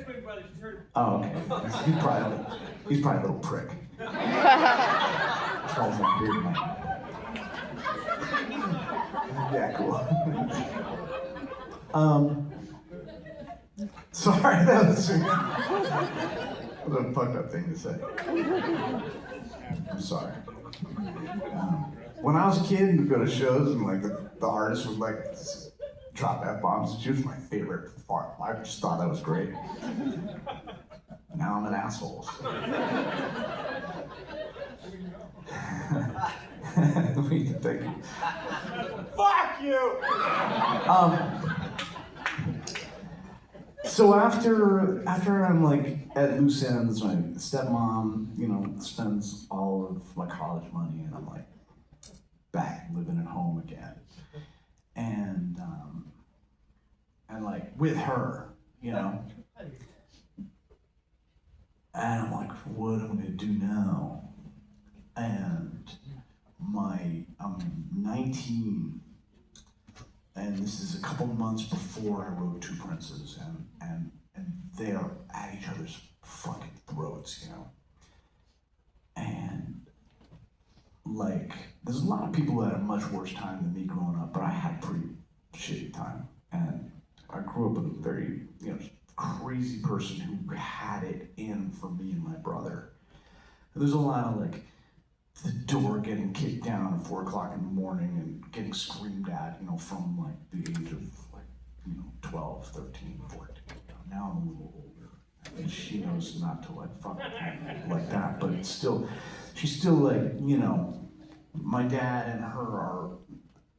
twin brother. She's heard. Oh, okay. He's probably a little prick. That's why he's not here tonight. Yeah, cool. Sorry, that was a fucked up thing to say. I'm sorry. When I was a kid, we'd go to shows and like the artist would like drop F-bombs. She was my favorite part. I just thought that was great. Now I'm an asshole. Thank you. Fuck you! So after I'm like at loose ends, my stepmom, spends all of my college money, and I'm like back living at home again, and like with her, and I'm like, what am I gonna do now? And I'm 19. And this is a couple months before I wrote Two Princes, and they are at each other's fucking throats, And like, there's a lot of people that had a much worse time than me growing up, but I had a pretty shitty time. And I grew up with a very, crazy person who had it in for me and my brother. There's a lot of like, the door getting kicked down at 4 o'clock in the morning and getting screamed at, from like the age of 12, 13, 14. Now I'm a little older. And she knows not to like fuck with me like that, but it's still, she's still like, my dad and her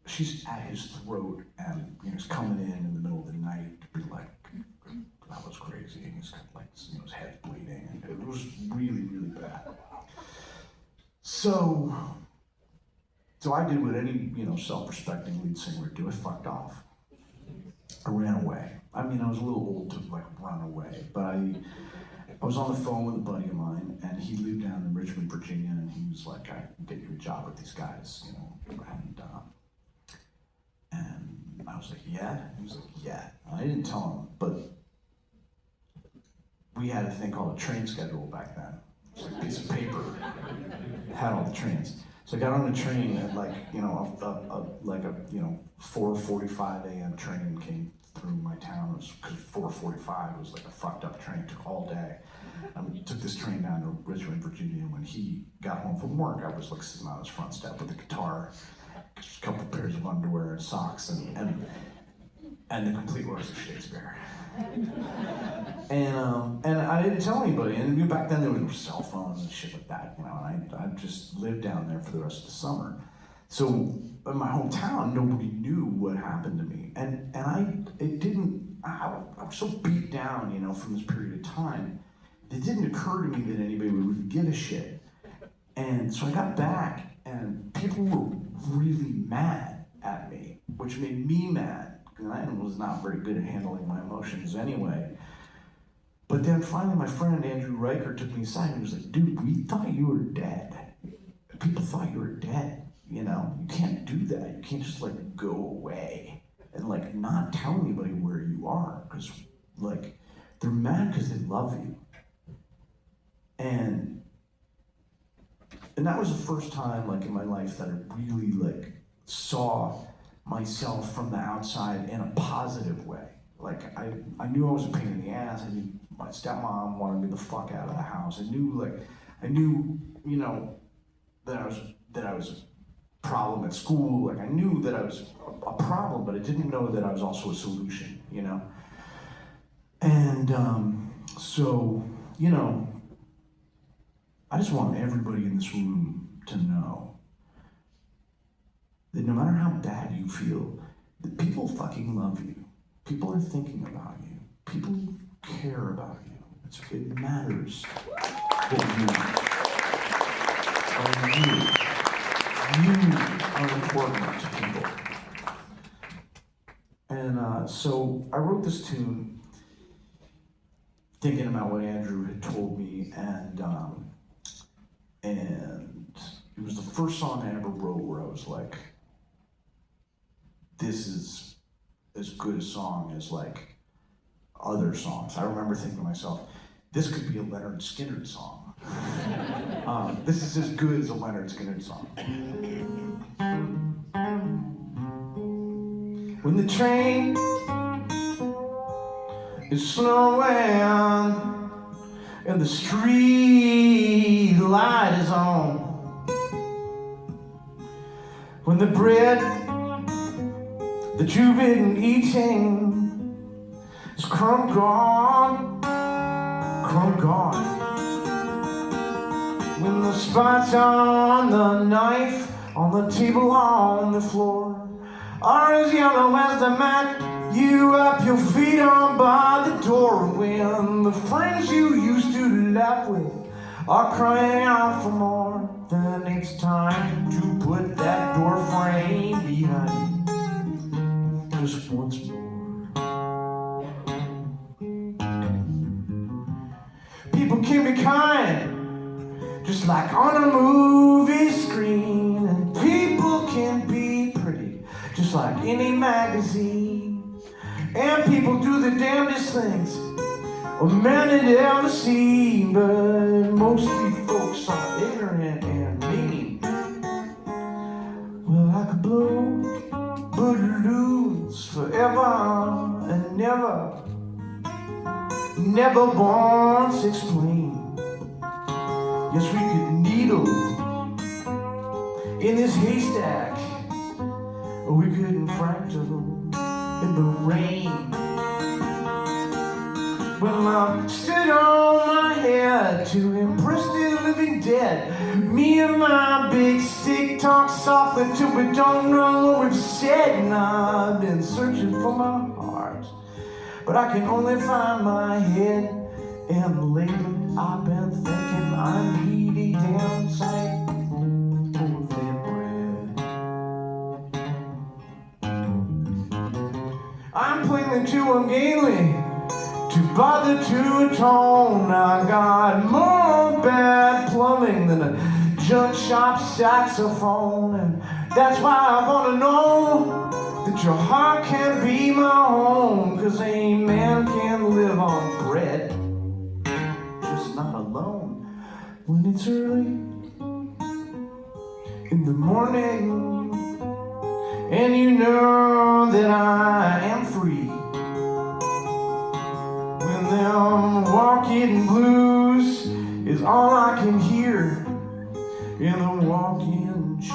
she's at his throat and he's coming in the middle of the night to be like, that was crazy. And he's got like, his head's bleeding, and it was really, really bad. So I did what any, self-respecting lead singer would do. I fucked off. I ran away. I mean, I was a little old to like run away, but I was on the phone with a buddy of mine, and he lived down in Richmond, Virginia, and he was like, I can get you a job with these guys, and I was like, yeah? He was like, yeah. And I didn't tell him, but we had a thing called a train schedule back then. It was like a piece of paper. It had all the trains. So I got on a train at like, a 4:45 a.m. train came through my town. Because 4:45 was like a fucked up train, took all day. I took this train down to Richmond, Virginia. When he got home from work, I was like sitting on his front step with a guitar, a couple pairs of underwear and socks, and the complete works of Shakespeare. And I didn't tell anybody. And back then there was no cell phones and shit like that, and I just lived down there for the rest of the summer. So in my hometown, nobody knew what happened to me, and I was so beat down, from this period of time. It didn't occur to me that anybody would really give a shit. And so I got back, and people were really mad at me, which made me mad. And I was not very good at handling my emotions anyway. But then finally my friend Andrew Riker took me aside and he was like, dude, we thought you were dead. People thought you were dead, You can't do that. You can't just like go away and like not tell anybody where you are, because like they're mad because they love you. And that was the first time like in my life that I really like saw myself from the outside in a positive way. Like I knew I was a pain in the ass. I knew my stepmom wanted me the fuck out of the house. I knew that I was a problem at school. Like I knew that I was a problem, but I didn't know that I was also a solution, And so, I just want everybody in this room to know that no matter how bad you feel, that people fucking love you. People are thinking about you. People care about you. It matters that you are important to people. And so I wrote this tune thinking about what Andrew had told me, and it was the first song I ever wrote where I was like, this is as good a song as like other songs. I remember thinking to myself, this could be a Leonard Skinner song. This is as good as a Leonard Skinner song. When the train is slowing and the street light is on, when the bread that you've been eating is crumb gone, when the spots on the knife on the table on the floor are as yellow as the mat you wrap your feet on by the door, when the friends you used to laugh with are crying out for more, then it's time to put that door frame behind you just once more. People can be kind, just like on a movie screen, and people can be pretty, just like any magazine, and people do the damnedest things a man had ever seen, but mostly folks are ignorant and mean. Well, I could blow balloons forever and never once explain. Yes, we could needle in this haystack, or we couldn't fractal in the rain. Well, I stood on my head to impress the living dead. Me and my big stick talk softly till we don't know what we've said. And I've been searching for my heart, but I can only find my head. And lately I've been thinking I need a damn sight more than bread. I'm plainly too ungainly to bother to atone. I got more bad plumbing than a junk shop saxophone, and that's why I wanna know that your heart can be my home, 'cause a man can live on bread, just not alone. When it's early in the morning and you know that I am free, when them walking blues is all I can hear, and the walking shoes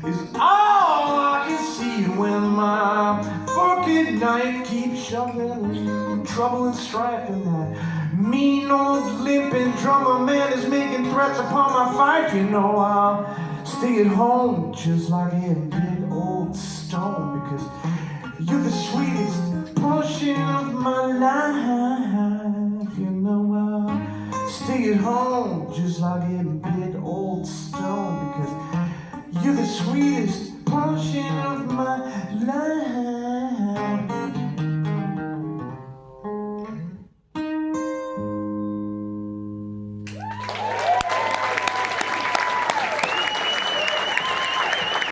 is all I can see, when my fucking knife keeps shoving trouble and strife, and that mean old limping drummer man is making threats upon my fight. You know I'll stay at home just like a big old stone, because you're the sweetest portion of my life. You know I'll stay at home just like a big old stone, because you're the sweetest portion of my life.